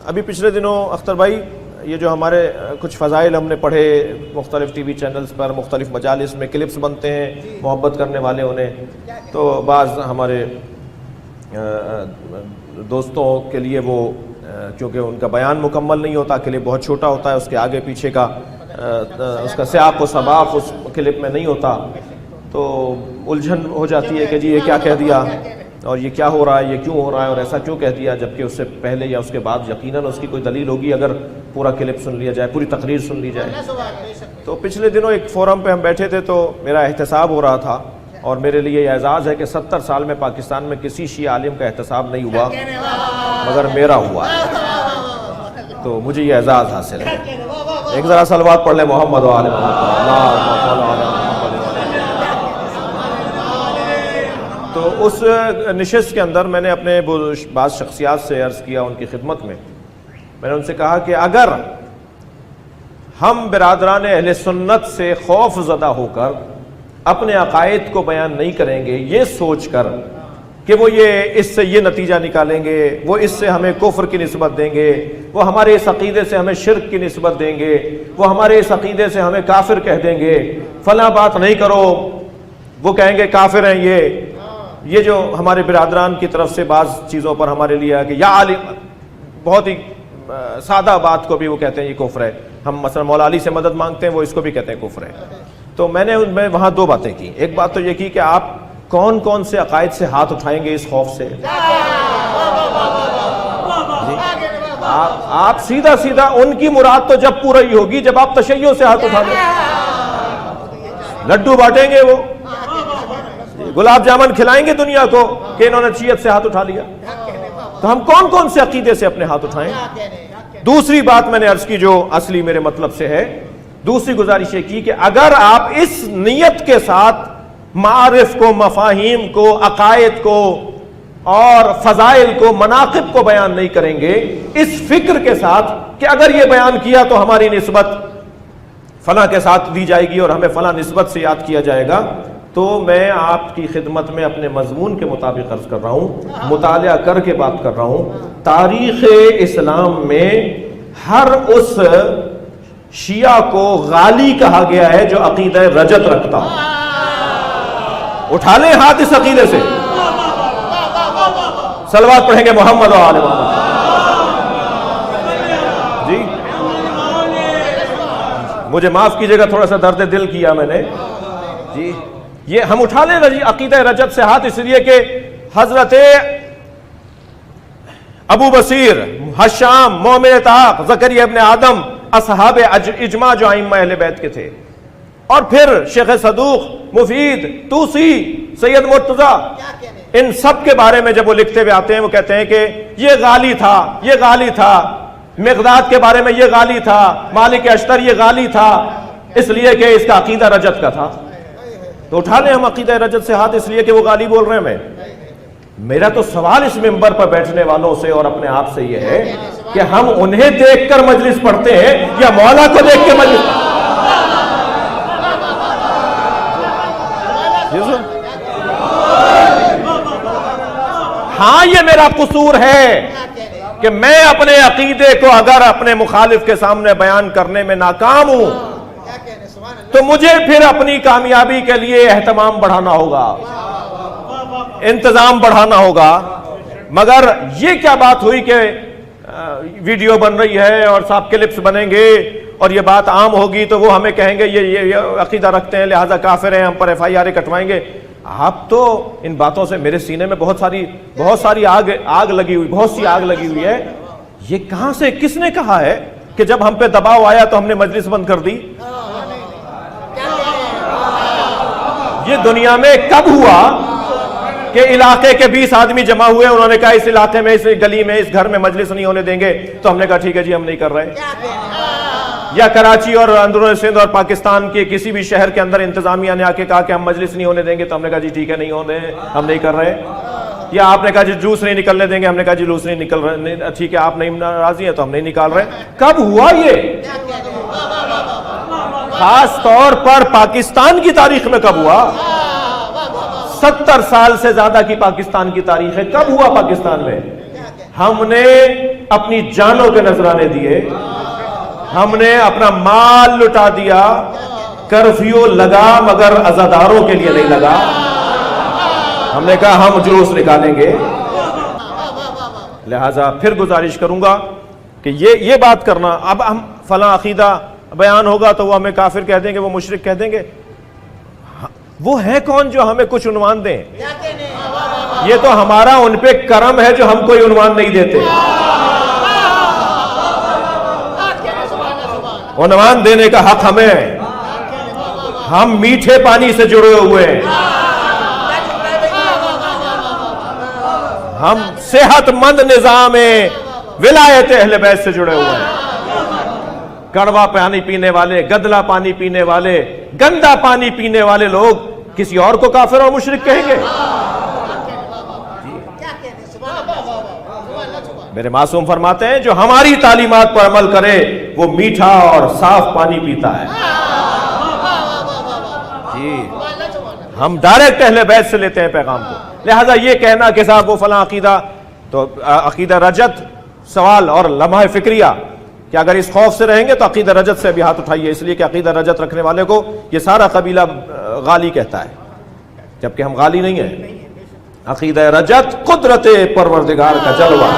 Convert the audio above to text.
ابھی پچھلے دنوں اختر بھائی یہ جو ہمارے کچھ فضائل ہم نے پڑھے مختلف ٹی وی چینلز پر، مختلف مجالس میں کلپس بنتے ہیں محبت کرنے والے انہیں، تو بعض ہمارے دوستوں کے لیے وہ کیونکہ ان کا بیان مکمل نہیں ہوتا، کلپ بہت چھوٹا ہوتا ہے، اس کے آگے پیچھے کا اس کا سیاق و سباق اس کلپ میں نہیں ہوتا، تو الجھن ہو جاتی ہے کہ جی یہ کیا کہہ دیا اور یہ کیا ہو رہا ہے، یہ کیوں ہو رہا ہے اور ایسا کیوں کہہ دیا، جبکہ اس سے پہلے یا اس کے بعد یقیناً اس کی کوئی دلیل ہوگی اگر پورا کلپ سن لیا جائے، پوری تقریر سن لی جائے۔ تو پچھلے دنوں ایک فورم پہ ہم بیٹھے تھے تو میرا احتساب ہو رہا تھا، اور میرے لیے یہ اعزاز ہے کہ 70 سال میں پاکستان میں کسی شیعہ عالم کا احتساب نہیں ہوا مگر میرا ہوا ہے، تو مجھے یہ اعزاز حاصل ہے۔ ایک ذرا صلوات پڑھ لیں محمد و آل محمد۔ تو اس نشست کے اندر میں نے اپنے بعض شخصیات سے عرض کیا ان کی خدمت میں نے ان سے کہا کہ اگر ہم برادران اہل سنت سے خوف زدہ ہو کر اپنے عقائد کو بیان نہیں کریں گے یہ سوچ کر کہ وہ اس سے یہ نتیجہ نکالیں گے، وہ اس سے ہمیں کفر کی نسبت دیں گے، وہ ہمارے اس عقیدے سے ہمیں شرک کی نسبت دیں گے، وہ ہمارے اس عقیدے سے ہمیں کافر کہہ دیں گے، فلاں بات نہیں کرو، وہ کہیں گے کافر ہیں یہ جو ہمارے برادران کی طرف سے بعض چیزوں پر ہمارے لیے ہے کہ یا عالم، بہت ہی سادہ بات کو بھی وہ کہتے ہیں یہ کفر ہے، ہم مثلا مولا علی سے مدد مانگتے ہیں وہ اس کو بھی کہتے ہیں کفر ہے۔ تو میں نے وہاں دو باتیں کی، ایک بات تو یہ کی کہ آپ کون کون سے عقائد سے ہاتھ اٹھائیں گے اس خوف سے، آپ سیدھا ان کی مراد تو جب پورا ہی ہوگی جب آپ تشیع سے ہاتھ اٹھا لیں، لڈو بانٹیں گے وہ، گلاب جامن کھلائیں گے دنیا کو کہ انہوں نے شیعت سے ہاتھ اٹھا لیا، تو ہم کون کون سے عقیدے سے اپنے ہاتھ اٹھائیں۔ دوسری بات میں نے عرض کی جو اصلی میرے مطلب سے ہے، دوسری گزارش یہ کی کہ اگر آپ اس نیت کے ساتھ معارف کو، مفاہیم کو، عقائد کو اور فضائل کو، مناقب کو بیان نہیں کریں گے اس فکر کے ساتھ کہ اگر یہ بیان کیا تو ہماری نسبت فلاں کے ساتھ دی جائے گی اور ہمیں فلاں نسبت سے یاد کیا جائے گا، تو میں آپ کی خدمت میں اپنے مضمون کے مطابق عرض کر رہا ہوں، مطالعہ کر کے بات کر رہا ہوں، تاریخ اسلام میں ہر اس شیعہ کو غالی کہا گیا ہے جو عقیدہ رجت رکھتا ہو۔ اٹھا لیں ہاتھ اس عقیدے سے، صلوات پڑھیں گے محمد و آل محمد۔ جی مجھے معاف کیجئے گا، تھوڑا سا درد دل کیا میں نے جی۔ یہ ہم اٹھا لیں عقیدہ رجت سے ہاتھ اس لیے کہ حضرت ابو بصیر، حشام، مومن اسحاق، زکریا ابن آدم اصحاب اجماع جو ائمہ اہل بیت کے تھے، اور پھر شیخ صدوق، مفید، توسی، سید مرتضیٰ، ان سب کے بارے میں جب وہ لکھتے ہوئے آتے ہیں وہ کہتے ہیں کہ یہ غالی تھا، یہ غالی تھا، مقداد کے بارے میں یہ غالی تھا، مالک اشتر یہ غالی تھا، اس لیے کہ اس کا عقیدہ رجت کا تھا۔ تو اٹھا لیں ہم عقیدہ رجت سے ہاتھ اس لیے کہ وہ غالی بول رہے ہیں۔ میں میرا تو سوال اس ممبر پر بیٹھنے والوں سے اور اپنے آپ سے یہ ہے کہ ہم انہیں دیکھ کر مجلس پڑھتے ہیں یا مولا کو دیکھ کے مجلس پڑھتے ہیں؟ ہاں یہ میرا قصور ہے کہ میں اپنے عقیدے کو اگر اپنے مخالف کے سامنے بیان کرنے میں ناکام ہوں تو مجھے پھر اپنی کامیابی کے لیے اہتمام بڑھانا ہوگا، انتظام بڑھانا ہوگا۔ مگر یہ کیا بات ہوئی کہ ویڈیو بن رہی ہے اور صاحب کلپس بنیں گے اور یہ بات عام ہوگی تو وہ ہمیں کہیں گے یہ عقیدہ رکھتے ہیں لہذا کافر ہیں، ہم پر FIR کٹوائیں گے۔ آپ تو ان باتوں سے میرے سینے میں بہت ساری آگ لگی ہوئی، بہت سی آگ لگی ہوئی ہے۔ یہ کہاں سے، کس نے کہا ہے کہ جب ہم پہ دباؤ آیا تو ہم نے مجلس بند کر دی؟ یہ دنیا میں کب ہوا کہ علاقے کے 20 آدمی جمع ہوئے، انہوں نے کہا اس علاقے میں، اس گلی میں، اس گھر میں مجلس نہیں ہونے دیں گے، تو ہم نے کہا ٹھیک ہے جی ہم نہیں کر رہے؟ یا کراچی اور اندرون سندھ اور پاکستان کے کسی بھی شہر کے اندر انتظامیہ نے آ کے کہا کہ ہم مجلس نہیں ہونے دیں گے، تو ہم نے کہا جی ٹھیک ہے نہیں ہونے، ہم نہیں کر رہے؟ یا آپ نے کہا جی جلوس نہیں نکلنے دیں گے، ہم نے کہا جی جلوس نہیں نکل رہے، ٹھیک ہے آپ نہیں راضی ہیں تو ہم نہیں نکال رہے؟ کب ہوا یہ؟ خاص طور پر پاکستان کی تاریخ میں کب ہوا؟ 70 سال سے زیادہ کی پاکستان کی تاریخ ہے، کب ہوا پاکستان میں؟ ہم نے اپنی جانوں کے نذرانے دیے، ہم نے اپنا مال لٹا دیا، کرفیو لگا مگر عزاداروں کے لیے نہیں لگا، ہم نے کہا ہم جلوس نکالیں گے۔ لہٰذا پھر گزارش کروں گا کہ یہ بات کرنا، اب ہم فلاں عقیدہ بیان ہوگا تو وہ ہمیں کافر کہہ دیں گے، وہ مشرک کہہ دیں گے، وہ ہے کون جو ہمیں کچھ عنوان دیں؟ یہ تو ہمارا ان پہ کرم ہے جو ہم کوئی عنوان نہیں دیتے، عنوان دینے کا حق ہمیں ہے، ہم میٹھے پانی سے جڑے ہوئے ہیں، ہم صحت مند نظام ولایت اہل بیت سے جڑے ہوئے ہیں۔ کڑوا پانی پینے والے، گدلا پانی پینے والے، گندا پانی پینے والے لوگ کسی اور کو کافر اور مشرک کہیں گے؟ میرے معصوم فرماتے ہیں جو ہماری تعلیمات پر عمل کرے وہ میٹھا اور صاف پانی پیتا ہے۔ جی ہم ڈائریکٹ اہل بیت سے لیتے ہیں پیغام کو۔ لہذا یہ کہنا کہ صاحب وہ فلاں عقیدہ، تو عقیدہ رجت سوال اور لمحہ فکریہ کہ اگر اس خوف سے رہیں گے تو عقیدہ رجت سے بھی ہاتھ اٹھائیے، اس لیے کہ عقیدہ رجت رکھنے والے کو یہ سارا قبیلہ غالی کہتا ہے، جبکہ ہم غالی نہیں ہیں۔ عقیدہ رجت قدرت پروردگار کا جلوہ